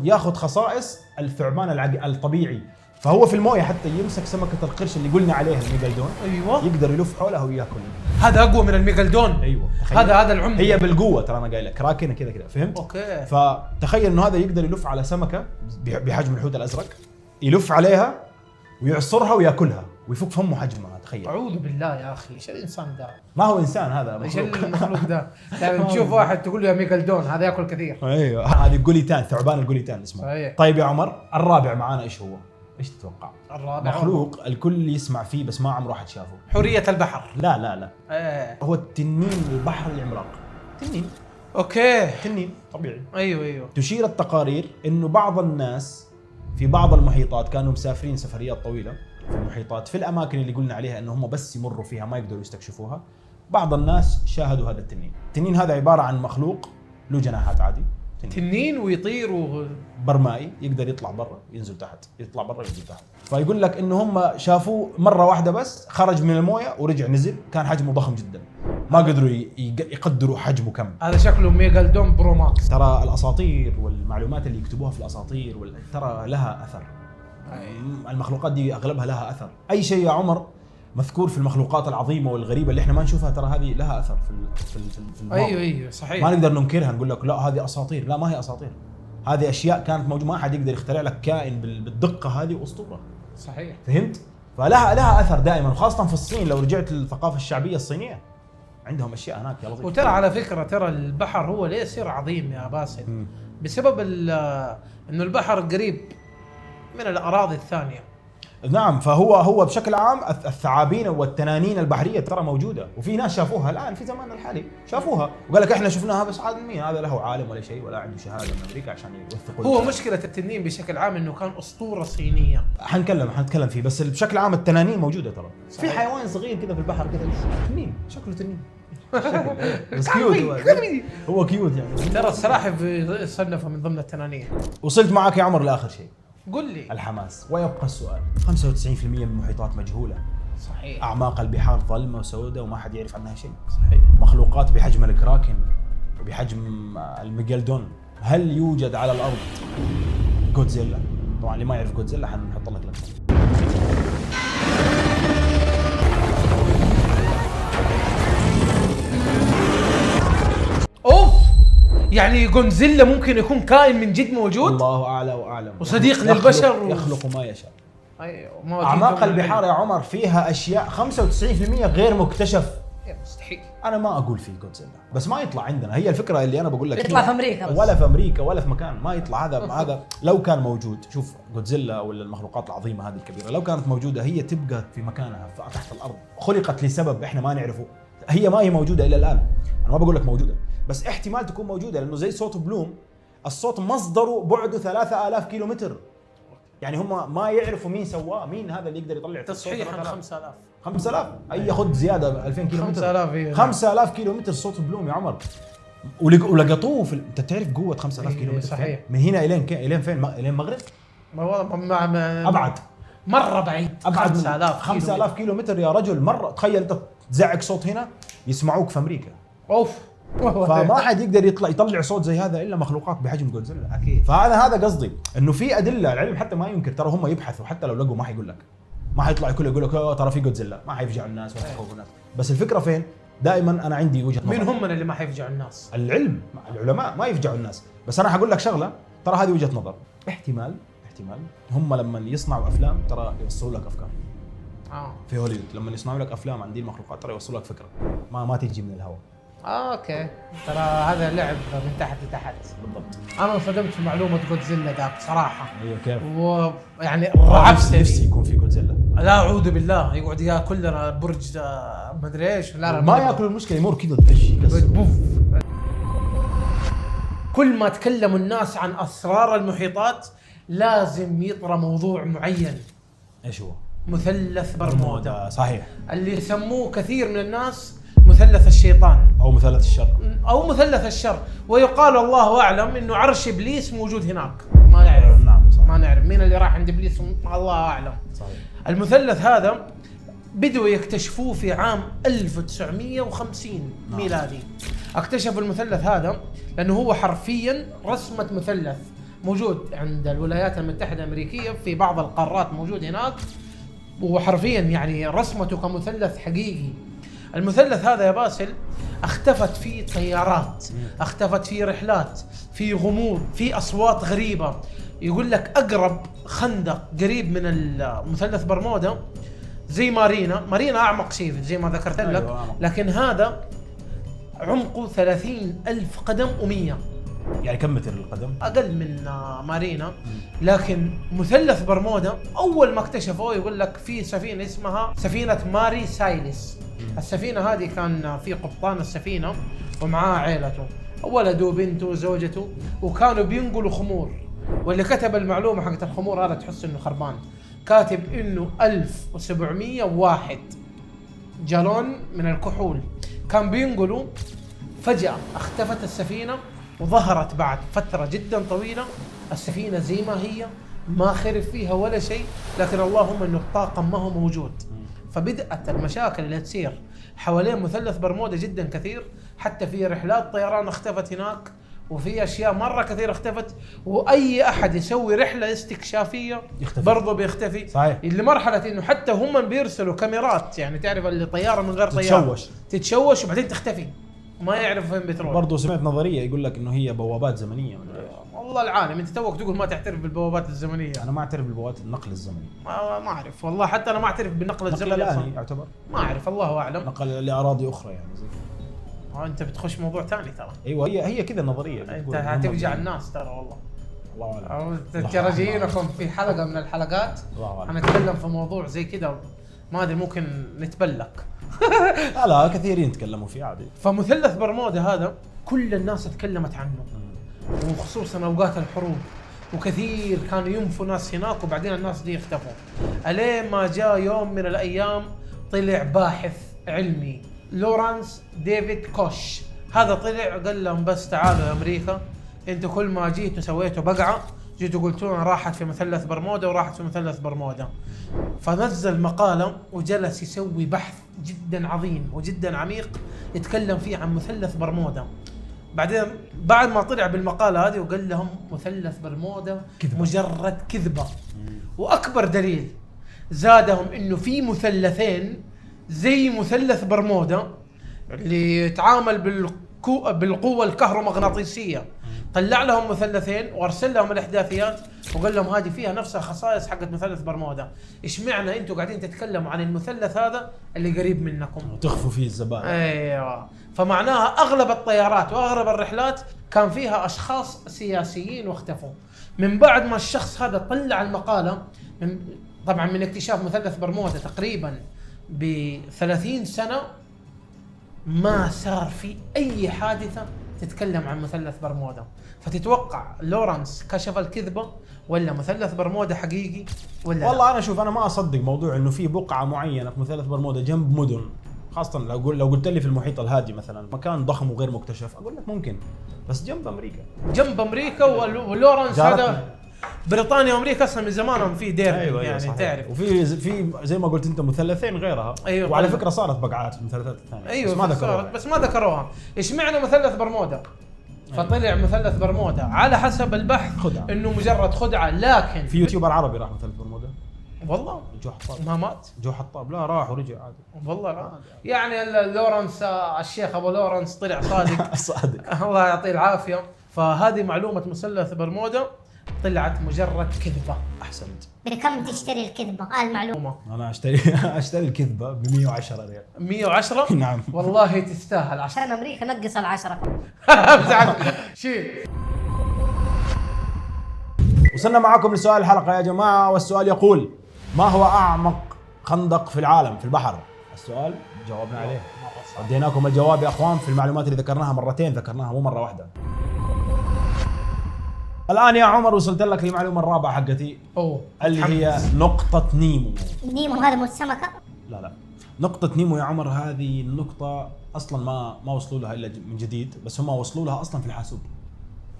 ياخذ خصائص الثعبان الطبيعي. فهو في المويه حتى يمسك سمكه القرش اللي قلنا عليها الميجالدون، ايوه يقدر يلف حولها وياكل. هذا اقوى من الميجالدون. ايوه هذا العمده، هي بالقوه، ترى انا قايل لك راكنه كذا، فهمت؟ اوكي. فتخيل انه هذا يقدر يلف على سمكه بحجم الحوت الازرق، يلف عليها ويعصرها وياكلها ويفك فمه حجمها. تخيل. اعوذ بالله يا اخي، ايش الانسان ده؟ ما هو انسان هذا، ايش مخلوق. المخلوق ده؟ يعني تشوف واحد تقول له يا ميجالدون، هذا ياكل كثير. ايوه هذه جوليتان، ثعبان الجوليتان اسمه. صحيح. طيب يا عمر، الرابع معانا ايش هو؟ ايش تتوقع؟ الرابع مخلوق الكل يسمع فيه بس ما عمره احد شافه. حورية البحر. لا ايه. هو التنين البحر العملاق. تنين. اوكي. تنين طبيعي. ايوه. تشير التقارير انه بعض الناس في بعض المحيطات كانوا مسافرين سفريات طويله في المحيطات، في الاماكن اللي قلنا عليها انه هم بس يمروا فيها ما يقدروا يستكشفوها. بعض الناس شاهدوا هذا التنين. التنين هذا عباره عن مخلوق له جناحات عادي، تنين ويطير برمائي، يقدر يطلع برا ينزل تحت، يطلع برا ينزل تحت. فيقول لك انه هم شافوه مره واحده بس، خرج من المويه ورجع نزل، كان حجمه ضخم جدا، ما قدروا يقدروا حجمه كم. هذا شكله ميجالدون برو ماكس. ترى الاساطير والمعلومات اللي يكتبوها في الاساطير ترى لها اثر. المخلوقات دي اغلبها لها اثر. اي شيء يا عمر مذكور في المخلوقات العظيمه والغريبه اللي احنا ما نشوفها، ترى هذه لها اثر في الماضي. ايوه صحيح. ما نقدر ننكرها، نقول لك لا هذه اساطير، لا ما هي اساطير، هذه اشياء كانت موجوده، ما احد يقدر يخترع لك كائن بالدقه هذه اسطوره. صحيح. فهمت؟ فلها اثر دائما، خاصه في الصين. لو رجعت للثقافه الشعبيه الصينيه عندهم اشياء هناك يا لطيف. وترى على فكره، ترى البحر هو ليه يصير عظيم يا باسل؟ بسبب انه البحر قريب من الاراضي الثانيه. نعم، فهو بشكل عام الثعابين والتنانين البحريه ترى موجوده، وفي ناس شافوها الان في زماننا الحالي، شافوها وقال لك احنا شفناها، بس عاد مين هذا له عالم ولا شيء ولا عنده شهاده من امريكا عشان يوثقوا. هو مشكله التنين بشكل عام انه كان اسطوره صينيه. حنتكلم فيه، بس بشكل عام التنانين موجوده ترى. صحيح. في حيوان صغير كذا في البحر كذا، تنين، شكله تنين. بس كيوت هو كيوت يعني. ترى السلاحف يصنفوا من ضمن التنانين. وصلت معك يا عمر لاخر شيء، قل لي. الحماس. ويبقى السؤال، 95% من المحيطات مجهوله. صحيح. اعماق البحار ظلمه وسوداء وما حد يعرف عنها شيء. صحيح. مخلوقات بحجم الكراكن وبحجم الميجالدون. هل يوجد على الارض جودزيلا؟ طبعا اللي ما يعرف جودزيلا حنحط لك اوف، يعني جونزيلا ممكن يكون كائن من جد موجود؟ الله اعلى واعلم. وصديق للبشر يخلق ما يشاء. ايوه. اعماق البحار يا عمر فيها اشياء 95% غير مكتشف. مستحيل. انا ما اقول في جودزيلا، بس ما يطلع عندنا. هي الفكره اللي انا بقول لك، يطلع في امريكا بس. ولا في امريكا ولا في مكان ما يطلع. هذا لو كان موجود، شوف جودزيلا ولا المخلوقات العظيمه هذه الكبيره، لو كانت موجوده هي تبقى في مكانها تحت الارض، خلقت لسبب احنا ما نعرفه. هي ما هي موجوده الى الان، انا ما بقول لك موجوده، بس احتمال تكون موجوده، لانه زي صوت بلوم، الصوت مصدره بعده 3000 كيلومتر. يعني هم ما يعرفوا مين سواه، مين هذا اللي يقدر يطلع تصحيحا 5000. 5000 اي خذ زياده 2000 كيلو متر. 5000 5000 كيلو متر صوت بلوم يا عمر. ولقطوه في انت تعرف قوه 5000 كيلو متر صحيح. من هنا الين فين؟ الين المغرب. ابعد مره بعيد. ابعد 5000 كيلو متر يا رجل. مره تخيل انت تزعق صوت هنا يسمعوك في امريكا. اوف. فما حد يقدر يطلع صوت زي هذا الا مخلوقات بحجم جودزيلا. اكيد. فهذا قصدي، انه في ادله. العلم حتى ما ينكر، ترى هم يبحثوا، حتى لو لقوا ما حيقول لك، ما حيطلع يقول لك ترى في جودزيلا، ما حيفجعوا الناس ولا يخوفوا الناس. بس الفكره فين؟ دائما انا عندي وجهه نظر. مين هم اللي ما حيفجعوا الناس؟ العلماء ما يفجعوا الناس. بس انا حقول لك شغله، ترى هذه وجهه نظر. احتمال هم لما يصنعوا افلام ترى يوصلوا لك افكار. في هوليوود لما يصنعوا لك افلام عن دي المخلوقات ترى يوصلوا لك فكره ما تيجي من الهواء. اوكي. ترى هذا لعب من تحت لتحت. بالضبط. انا انصدمت في معلومه جودزيلا ده بصراحه. ايوه كيف؟ ويعني رعبتني. نفسي يكون في جودزيلا. لا اعوذ بالله، يقعد ياكل لنا برج مدري ايش. لا ما ياكل، المشكله يمر كذا بوف. كل ما تكلموا الناس عن اسرار المحيطات لازم يطرى موضوع معين. ايش هو؟ مثلث برمودا. صحيح. اللي يسموه كثير من الناس مثلث الشيطان او مثلث الشر ويقال الله اعلم انه عرش ابليس موجود هناك، ما نعرف. نعم صح. ما نعرف مين اللي راح عند ابليس، الله اعلم. صحيح. المثلث هذا بدوا يكتشفوه في عام 1950 ميلادي. اكتشفوا المثلث هذا لانه هو حرفيا رسمة مثلث موجود عند الولايات المتحدة الامريكية، في بعض القارات موجود هناك، وحرفيا يعني رسمته كمثلث حقيقي. المثلث هذا يا باسل اختفت فيه طيارات، اختفت فيه رحلات، في غموض، في اصوات غريبة. يقول لك اقرب خندق قريب من المثلث برمودا زي مارينا اعمق شيء زي ما ذكرت لك. أيوة. لكن هذا عمقه 30,000 قدم و100، يعني كم متر القدم؟ اقل من مارينا. لكن مثلث برمودا اول ما اكتشفوه يقول لك في سفينه اسمها سفينه ماري سايلس. السفينه هذه كان في قبطان السفينه ومعاه عائلته، ولده وبنته وزوجته، وكانوا بينقلوا خمور. واللي كتب المعلومه حقت الخمور هذا تحس انه خربان، كاتب انه 1701 جالون من الكحول كان بينقلوا. فجأة اختفت السفينة وظهرت بعد فترة جدا طويلة السفينة زي ما هي، ما خرب فيها ولا شيء، لكن اللهم انه الطاقم ما هو موجود. فبدأت المشاكل اللي تصير حوالين مثلث برمودا جدا كثير، حتى في رحلات طيران اختفت هناك، وفي اشياء مرة كثير اختفت، واي احد يسوي رحلة استكشافية برضه بيختفي. صحيح. لمرحلة انه حتى هم بيرسلوا كاميرات، يعني تعرف اللي طيارة من غير طيارة تتشوش وبعدين تختفي، ما يعرف وين بتروح. برضه سمعت نظريه يقول لك انه هي بوابات زمنيه. والله العالم، انت توك تقول ما تعترف بالبوابات الزمنيه. انا ما اعترف ببوابات النقل الزمني. ما اعرف والله، حتى انا ما اعترف بالنقل الزمني. نقل الآني يعتبر؟ ما اعرف، الله اعلم. نقل لاراضي اخرى يعني زي كذا. انت بتخش موضوع ثاني ترى. ايوه هي كذا النظريه. انت هتوجع الناس ترى والله. الله اعلم. ترى جايينكم في حلقه من الحلقات حنتكلم في موضوع زي كذا، ما ادري ممكن نتبلك. لا كثيرين تكلموا فيه عادي. فمثلث برمودا هذا كل الناس تكلمت عنه، وخصوصا اوقات الحروب، وكثير كانوا ينفوا ناس هناك وبعدين الناس دي اختفوا. الين ما جاء يوم من الايام طلع باحث علمي لورانس ديفيد كوش. هذا طلع قال لهم بس تعالوا يا امريكا، انتوا كل ما جيتوا سويتوا بقعه، جيتوا قلتوا لنا راحت في مثلث برمودا وراحت في مثلث برمودا. فنزل مقاله وجلس يسوي بحث جدا عظيم وجدا عميق يتكلم فيه عن مثلث برمودا. بعدين بعد ما طلع بالمقاله هذه وقال لهم مثلث برمودا مجرد كذبه. واكبر دليل زادهم انه في مثلثين زي مثلث برمودا اللي يتعامل بالقوه الكهرومغناطيسيه، طلع لهم مثلثين وارسل لهم الاحداثيات وقال لهم هذه فيها نفس الخصائص حقت مثلث برمودا. ايش معنى انتم قاعدين تتكلموا عن المثلث هذا اللي قريب منكم وتخفوا فيه الزبائن؟ ايوه. فمعناها اغلب الطيارات واغلب الرحلات كان فيها اشخاص سياسيين واختفوا. من بعد ما الشخص هذا طلع المقاله، طبعا من اكتشاف مثلث برمودا تقريبا ب30 سنه ما صار في اي حادثه تتكلم عن مثلث برمودا. فتتوقع لورانس كشف الكذبه ولا مثلث برمودا حقيقي ولا والله انا شوف، انا ما اصدق موضوع انه في بقعه معينه في مثلث برمودا جنب مدن، خاصه لو قلت لي في المحيط الهادي مثلا مكان ضخم وغير مكتشف اقول لك ممكن، بس جنب امريكا ولورانس هذا بريطانيا وامريكا اصلا من زمانهم في دير. أيوة يعني صحيح. تعرف وفي زي ما قلت انت مثلثين غيرها. أيوة. وعلى فكره صارت بقعات في المثلثات الثانيه. ايوه بس ما ذكروها. بس ما ذكروها. ايش معنى مثلث برمودا؟ فطلع مثلث برمودا على حسب البحث خدعة. انه مجرد خدعه، لكن في يوتيوبر عربي راح مثلث برمودا والله جو حطاب. ما مات جو حطاب لا راح ورجع عادي والله لا. يعني لورانس الشيخ ابو لورانس طلع صادق. صادق. الله يعطيه العافيه. فهذه معلومه مثلث برمودا طلعت مجرد كذبه. احسنت. بكم تشتري الكذبه؟ المعلومه انا اشتري الكذبه ب 110 ريال. 110 نعم والله تستاهل. عشان امريكا نقص ال10. شيل. وصلنا معكم لسؤال الحلقه يا جماعه، والسؤال يقول: ما هو اعمق خندق في العالم في البحر؟ السؤال جاوبنا عليه، اديناكم الجواب يا اخوان في المعلومات اللي ذكرناها مرتين، ذكرناها مو مره واحده. الان يا عمر وصلت لك المعلومه الرابعه حقتي اللي هي نقطه نيمو. نيمو هذا مو السمكه؟ لا نقطه نيمو يا عمر هذه النقطه اصلا ما وصلوا لها الا من جديد، بس هم وصلوا لها اصلا في الحاسوب.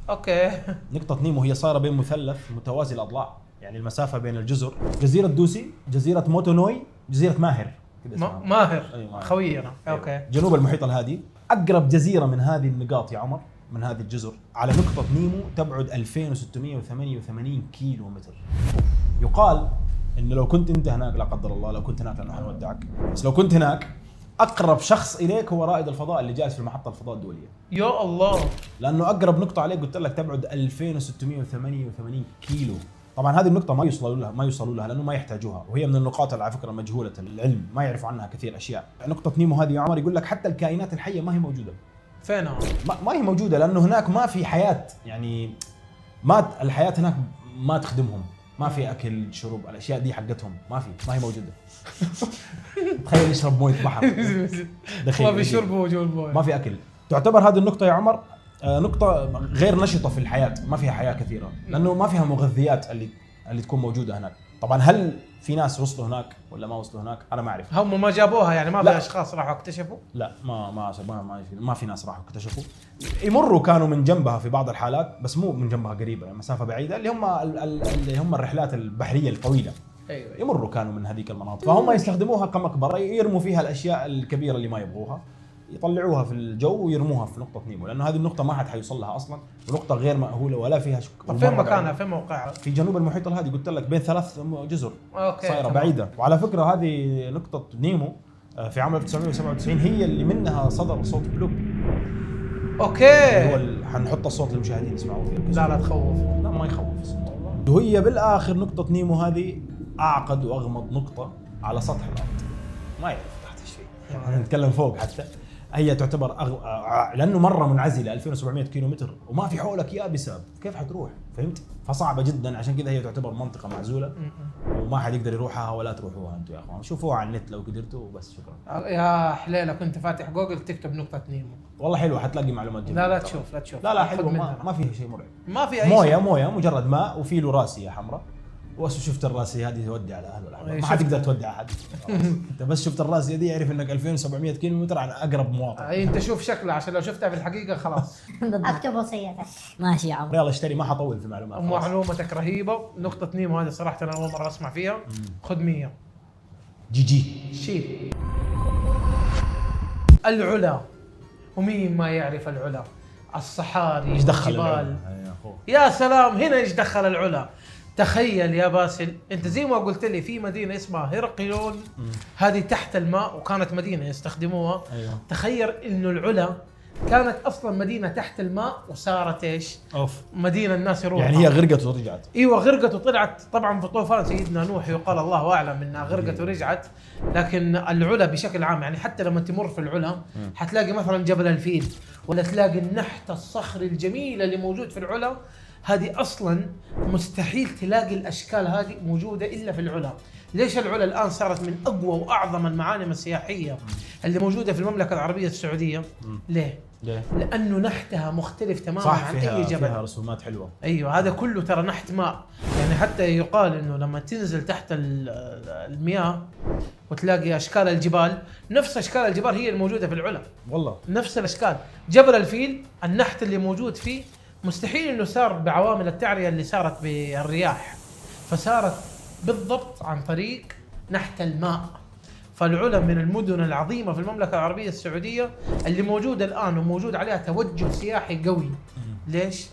اوكي. نقطة نيمو هي صايرة بين مثلث متوازي الأضلاع، يعني المسافة بين الجزر جزيرة دوسي، جزيرة موتونوي، جزيرة ماهر كده اسمها. ماهر. أيوة، ماهر. خوينا. أيوة. اوكي. جنوب المحيط الهادي. أقرب جزيرة من هذه النقاط يا عمر، من هذه الجزر على نقطة نيمو تبعد 2688 كيلو متر. يقال إنه لو كنت أنت هناك، لا قدر الله لو كنت هناك لأنه حنودعك، بس لو كنت هناك أقرب شخص إليك هو رائد الفضاء اللي جالس في محطة الفضاء الدولية. يا الله. لانه اقرب نقطه عليك قلت لك تبعد 2688 كيلو. طبعا هذه النقطه ما يوصلوا لها لانه ما يحتاجوها، وهي من النقاط اللي على فكره مجهوله العلم، ما يعرف عنها كثير اشياء. نقطه نيمو هذه يا عمر يقول لك حتى الكائنات الحيه ما هي موجوده. فينها؟ ما هي موجوده لانه هناك ما في حياه، يعني ما الحياه هناك ما تخدمهم، ما في اكل شرب، الاشياء دي حقتهم ما هي موجوده. تخيل يشرب مويه بحر. ما في شرب وجود مويه، ما في اكل. تعتبر هذه النقطة يا عمر نقطة غير نشطة في الحياة، ما فيها حياة كثيرة، لأنه ما فيها مغذيات اللي تكون موجودة هناك. طبعا هل في ناس وصلوا هناك ولا ما وصلوا هناك؟ أنا ما أعرف. هم ما جابوها يعني، ما لا. في أشخاص راحوا اكتشفوا؟ لا ما في ناس راحوا اكتشفوا. يمروا كانوا من جنبها في بعض الحالات، بس مو من جنبها قريبة، يعني مسافة بعيدة، اللي هم الرحلات البحرية الطويلة. أيوة. يمروا كانوا من هذيك المناطق، فهم يستخدموها كمقبرة، يرموا فيها الأشياء الكبيرة اللي ما يبغوها، يطلعوها في الجو ويرموها في نقطة نيمو، لأنه هذه النقطة ما حد حيوصل لها أصلاً، ونقطة غير مأهولة ولا فيها طيب فين مكانها؟ فين موقعها؟ في جنوب المحيط الهادي، قلت لك بين 3 جزر. أوكي. صايرة تمام. بعيدة. وعلى فكرة هذه نقطة نيمو في عام 1997 هي اللي منها صدر صوت بلوب. اوكي. حنحط الصوت للمشاهدين يسمعوه فيه. لا تخوف. لا ما يخوف الصوت. وهي بالآخر نقطة نيمو هذه أعقد وأغمض نقطة على سطح الأرض. ما يعرف تحت ايش فيه. نتكلم فوق حتى. هي تعتبر لانه مره منعزله 2700 كيلو متر وما في حولك يابسه، كيف حتروح؟ فهمت؟ فصعبه جدا، عشان كذا هي تعتبر منطقه معزوله وما حد يقدر يروحها، ولا تروحوها انتم يا اخوان، شوفوها على النت لو قدرتوا وبس. شكرا يا حليله، كنت فاتح جوجل تكتب نقطه نيمو، والله حلوه، حتلاقي معلومات جميله. لا تشوف لا حلوه، ما فيها شيء مرعب، ما في اي شيء. مويه مجرد ماء، وفي له راسيه حمراء، شفت الراسيه هذه تودي على اهل ولا ما حد يقدر تودي احد. انت بس شفت الراسيه دي يعرف انك 2700 كيلو متر عن اقرب مواطن. اي انت شوف شكلها، عشان لو شفتها في الحقيقه خلاص. اكتب وصيتك. ماشي يا عمر. يلا اشتري، ما حطول في معلومات. معلومتك رهيبه. نقطه نيمو هذه صراحه انا اول مره اسمع فيها. خذ 100 جي شيل. العلا، ومين ما يعرف العلا؟ الصحاري، ايش دخل الجبال. العلا؟ يا سلام، هنا ايش دخل العلا؟ تخيل يا باسل، انت زي ما قلت لي في مدينه اسمها هرقلون، هذه تحت الماء وكانت مدينه يستخدموها. أيوه. تخيل انه العلا كانت اصلا مدينه تحت الماء وصارت ايش؟ مدينه الناس يروحوا. يعني هي غرقت ورجعت. ايوه غرقت وطلعت، طبعا في طوفان سيدنا نوح يقال الله اعلم انها غرقت ورجعت. لكن العلا بشكل عام، يعني حتى لما تمر في العلا حتلاقي مثلا جبل الفيل، ولا تلاقي النحت الصخري الجميل اللي موجود في العلا. هذه اصلا مستحيل تلاقي الاشكال هذه موجوده الا في العلا. ليش العلا الان صارت من اقوى واعظم المعالم السياحيه اللي موجوده في المملكه العربيه السعوديه؟ ليه؟ لانه نحتها مختلف تماما عن اي جبل. فيها رسومات حلوه. ايوه هذا كله ترى نحت ماء، يعني حتى يقال انه لما تنزل تحت المياه وتلاقي اشكال الجبال، نفس اشكال الجبال هي الموجوده في العلا. والله نفس الاشكال. جبل الفيل النحت اللي موجود فيه مستحيل انه صار بعوامل التعريه اللي صارت بالرياح، فصارت بالضبط عن طريق نحت الماء. فالعلا من المدن العظيمه في المملكه العربيه السعوديه اللي موجوده الان وموجود عليها توجه سياحي قوي. ليش؟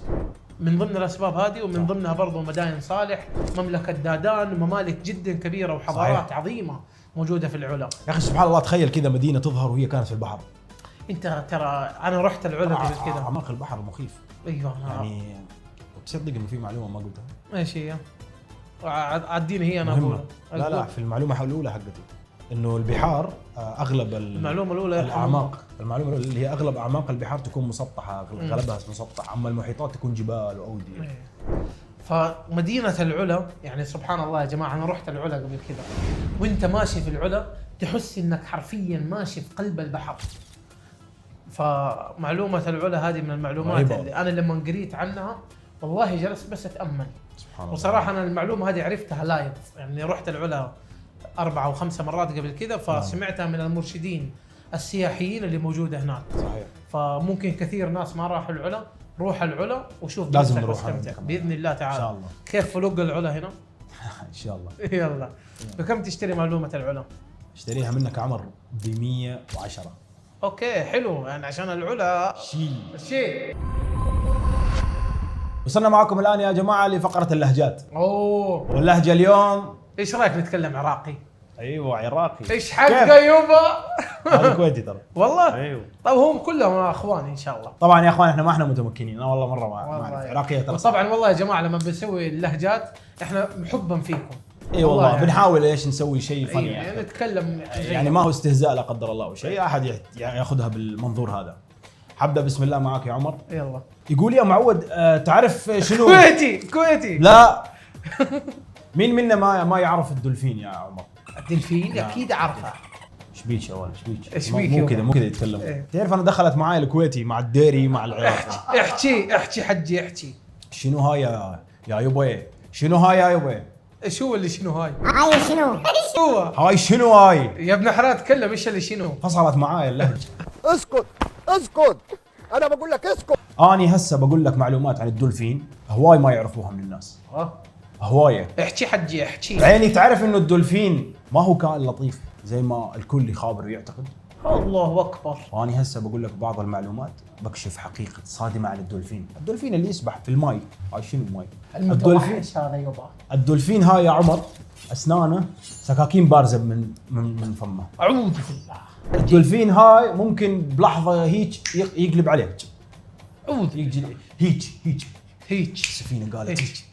من ضمن الاسباب هذه، ومن ضمنها برضو مدائن صالح، مملكه دادان، وممالك جدا كبيره وحضارات صحيح. عظيمه موجوده في العلا. يا اخي سبحان الله، تخيل كذا مدينه تظهر وهي كانت في البحر. انت ترى انا رحت العلا قبل كذا. اعماق البحر مخيف. ايوه يعني تصدق انه في معلومه ما قلتها؟ ايش هي؟ عديني هي. انا اقول لا في المعلومه الاولى حقتي انه البحار اغلب المعلومه الاولى الاعماق، المعلومه الاولى اللي هي اغلب اعماق البحار تكون مسطحه، اغلبها مسطح، اما المحيطات تكون جبال واوديه. فمدينه العلا يعني سبحان الله يا جماعه، انا رحت العلا قبل كذا، وانت ماشي في العلا تحس انك حرفيا ماشي في قلب البحر. فمعلومه العلا هذه من المعلومات رهيبة. اللي انا لما قريت عنها والله جلست بس اتامل. سبحان الله. وصراحه انا المعلومه هذه عرفتها لايف، يعني رحت العلا 4 أو 5 مرات قبل كذا، فسمعتها من المرشدين السياحيين اللي موجوده هناك. صحيح. فممكن كثير ناس ما راحوا العلا روح العلا وشوف لازم نفسك نروح واستمتع كمان. باذن الله تعالى. إن شاء الله. كيف فلوق العلا هنا؟ ان شاء الله. يلا. بكم تشتري معلومه العلا؟ اشتريها منك عمر ب 110. اوكي حلو يعني عشان العلا شيء. وصلنا معكم الان يا جماعه لفقره اللهجات. اوه واللهجه اليوم ايش رايك نتكلم عراقي؟ ايوه عراقي. ايش حقه يوبا؟ هذا كويتي ترى. والله؟ ايوه. طيب هم كلهم اخواني ان شاء الله. طبعا يا اخوان احنا ما احنا متمكنين، انا والله مره ما والله اعرف عراقيه ترى. طبعا والله يا جماعه لما بنسوي اللهجات احنا حبا فيكم. اي والله يعني. بنحاول ايش نسوي شيء فني يعني نتكلم يعني ما هو استهزاء لا قدر الله او شيء، احد ياخذها بالمنظور هذا. حبدا بسم الله معك يا عمر. يلا. يقول يا معود تعرف شنو؟ كويتي لا. مين منا ما يعرف الدولفين يا عمر؟ الدلفين اكيد اعرفه. ايش بيك يا ولد ايش بيك؟ إيش مو- بيك مو يا كذا ولد؟ مو كذا يتكلم. إيه. تعرف انا دخلت معاي الكويتي مع الديري مع العراقي. احكي حجي احكي. شنو هاي يا يبا؟ شنو هاي يا يبا؟ شو اللي شنو هاي؟ هاي شنو؟ هو هاي شنو هاي؟ يا ابن حرام تكلم ايش اللي شنو؟ فصلت معاي اللهجه. اسكت اسكت، انا بقول لك اسكت. اني هسه بقول لك معلومات عن الدولفين هواي ما يعرفوها من الناس. هوايه. احكي حجي احكي. عيني تعرف انه الدولفين ما هو كائن لطيف زي ما الكل يخابر ويعتقد. الله اكبر. واني هسه بقول لك بعض المعلومات بكشف حقيقه صادمه عن الدولفين. الدولفين اللي يسبح في الماي، هاي شنو الماي؟ المتوحش هذا يبا. الدولفين هاي يا عمر اسنانه سكاكين بارزه من فمه. اعوذ بالله. الدولفين هاي ممكن بلحظه هيك يقلب عليك. اعوذ. يجي هيك السفينه قالت هيك.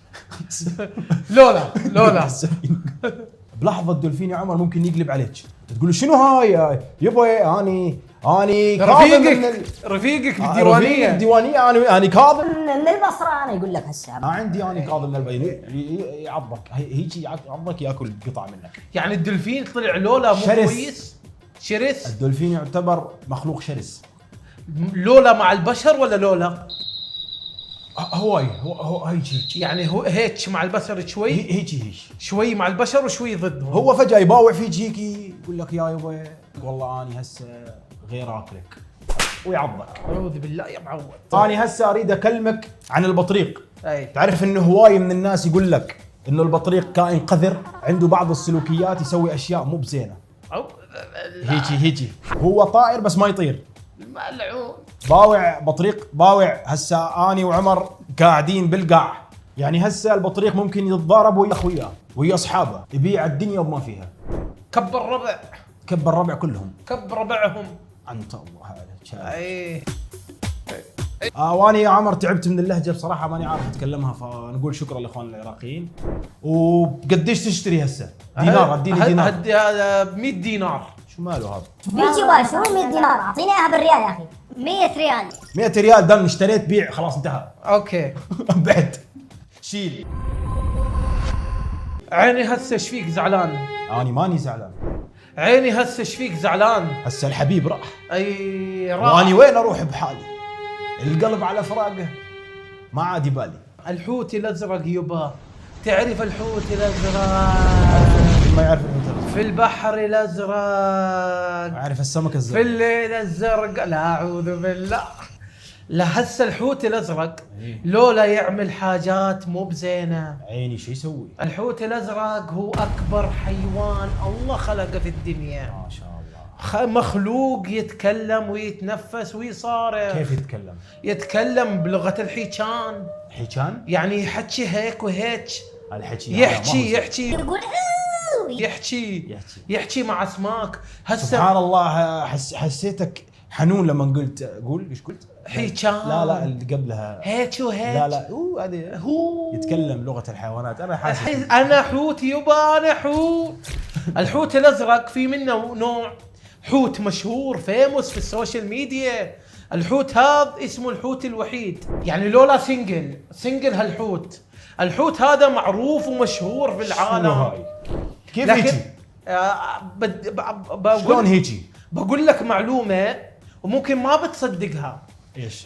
لولا السفينة. بلحظه الدولفين يا عمر ممكن يقلب عليك تقول له شنو هاي يبا اني كاظم رفيقك رفيق بالديوانيه. الديوانيه انا كاظم من البصره انا يقول لك هسه. ما عندي انا كاظم من البين يعضك هيك يعضك ياكل قطعه منك. يعني الدلفين طلع لولا مو شرس. كويس؟ شرس؟ الدولفين يعتبر مخلوق شرس. لولا مع البشر ولا لولا؟ هو هيك يعني هو هيك مع البشر شوي؟ هيك شوي مع البشر وشوي ضدهم. هو فجاه يباوع فيك هيك يقول لك يا يبا والله اني هسه غير اكلك ويعضك. اعوذ بالله يا معود. اني هسه اريد اكلمك عن البطريق. اي تعرف انه هواي من الناس يقول لك انه البطريق كائن قذر، عنده بعض السلوكيات يسوي اشياء مو بزينه. هيك هو طائر بس ما يطير. ملعون. باوع بطريق باوع. هسه اني وعمر قاعدين بالقاع، يعني هسه البطريق ممكن يتضارب ويا اخويا ويا اصحابه، يبيع الدنيا وما فيها. كبر ربع. كب الربع كلهم. كب ربعهم. انت الله عليك. اي واني يا عمر تعبت من اللهجه بصراحه ماني عارف اتكلمها، فنقول شكرا لاخواننا العراقيين. وقديش تشتري هسه؟ دينار اديني دينار. هذا ب 100 دينار. شو ماله هذا؟ بيجي شو 100 دينار؟ اعطيني اياها بالريال يا اخي. 100 ريال. 100 ريال دم اشتريت بيع خلاص انتهى. اوكي. بعد شيل. عيني هسه ايش فيك زعلان؟ اني ماني زعلان. عيني هسه ايش فيك زعلان؟ هسه الحبيب راح اي راح. واني وين اروح بحالي؟ القلب على فراقه ما عاد يبالي. الحوت الازرق يبا. تعرف الحوت الازرق؟ ما يعرف الحوت في البحر الازرق. عارف السمك في الزرق. الليل الزرق. لا اعوذ بالله. لا هسه الحوت الازرق إيه. لولا يعمل حاجات مو بزينه. عيني شو يسوي؟ الحوت الازرق هو اكبر حيوان الله خلقه في الدنيا. ما شاء الله. مخلوق يتكلم ويتنفس ويصارخ. كيف يتكلم؟ يتكلم بلغه الحيتان. حيتان؟ يعني يحكي هيك وهيك. الحكي هذا ما هو زين. يقول يحكي مع اسماك. هسه سبحان الله حسيتك حنون لما قلت ايش قلت؟ حيتان. لا اللي قبلها هيك وهيك. لا هذه هو يتكلم لغة الحيوانات. انا حاسس انا حوت يبا انا حوت. الحوت الازرق في منه نوع حوت مشهور فيموس في السوشيال ميديا. الحوت هذا اسمه الحوت الوحيد، يعني لولا سنجل هالحوت. الحوت هذا معروف ومشهور في العالم. شنو هاي؟ كيف لكن هيجي؟ شلون هيجي؟ بقول لك معلومة وممكن ما بتصدقها. ايش؟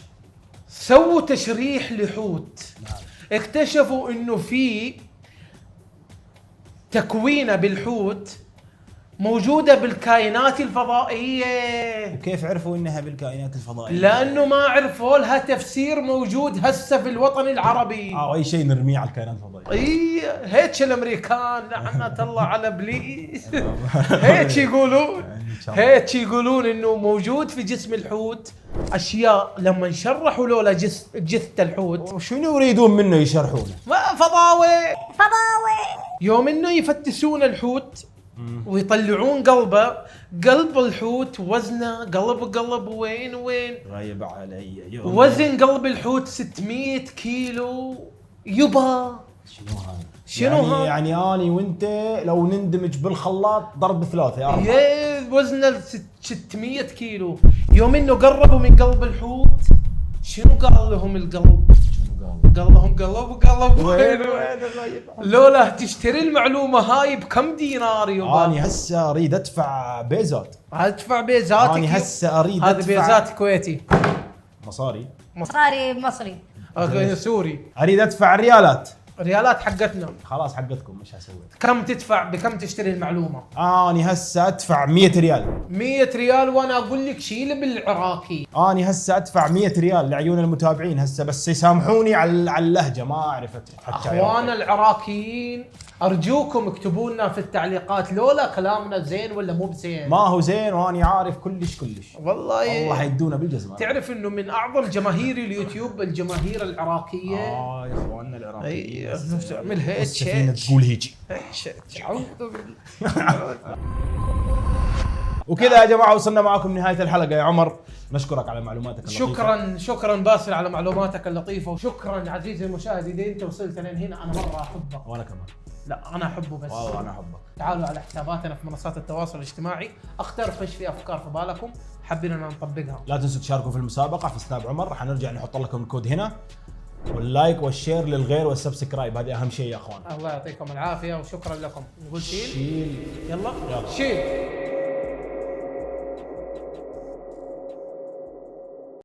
سووا تشريح لحوت. اكتشفوا انه في تكوينه بالحوت موجودة بالكائنات الفضائية. وكيف عرفوا انها بالكائنات الفضائيه؟ لانه ما عرفوا لها تفسير موجود هسه في الوطن العربي. اي شيء نرميه على الكائنات الفضائيه. اي هيك الامريكان لعنة الله على ابليس. هيك يقولون، هيك يقولون انه موجود في جسم الحوت اشياء لما شرحوا له جثة الحوت. وشنو يريدون منه يشرحونه؟ ما فضاوة. فضاوي. يوم انه يفتشون الحوت ويطلعون قلبه، قلب الحوت وزنه قلب وين غيب علي يوم. وزن قلب الحوت 600 كيلو. يبا شنو هذا؟ هذا؟ يعني اني وانت لو نندمج بالخلاط ضرب 3 يا رب. وزنه 600 كيلو. يوم انه قربوا من قلب الحوت شنو قال لهم القلب؟ قال لهم قلب وين لولا تشتري المعلومة هاي بكم دينار يبا؟ اني هسه اريد ادفع بيزات. ادفع بيزاتك. اني هسه اريد هذا ادفع بيزات كويتي. مصاري. مصاري مصري. سوري. اريد ادفع ريالات. ريالات حقتنا. خلاص حقتكم مش هسوي. كم تدفع؟ بكم تشتري المعلومة؟ اني هسه ادفع 100 ريال. 100 ريال وانا اقول لك شيل بالعراقي. اني هسه ادفع 100 ريال لعيون المتابعين هسه، بس يسامحوني على اللهجه ما عرفت احكي. اخوانا العراقيين ارجوكم اكتبوا لنا في التعليقات لولا كلامنا زين ولا مو بزين. ما هو زين واني عارف كلش. والله الله حيدونا بالجزمه. تعرف انه من اعظم جماهير اليوتيوب الجماهير العراقيه. يا اخواننا العراقيين. تعمل هيك السفينه تقول هيجي. وكذا يا جماعه وصلنا معكم نهايه الحلقه. يا عمر نشكرك على معلوماتك اللطيفة. شكرا باسل على معلوماتك اللطيفه، وشكرا عزيزي المشاهد اذا انت وصلت لين هنا. انا مره احبك. وانا كمان. لا انا احبه بس. والله انا احبك. تعالوا على حساباتنا في منصات التواصل الاجتماعي، اقترحوا ايش في افكار في بالكم حابين ان نطبقها. لا تنسوا تشاركوا في المسابقه في سناب عمر، حنرجع نحط لكم الكود هنا، واللايك والشير للغير والسبسكرايب، هذه اهم شيء يا اخوان. الله يعطيكم العافيه وشكرا لكم. نقول شيل. شيل. يلا يلا. شيل.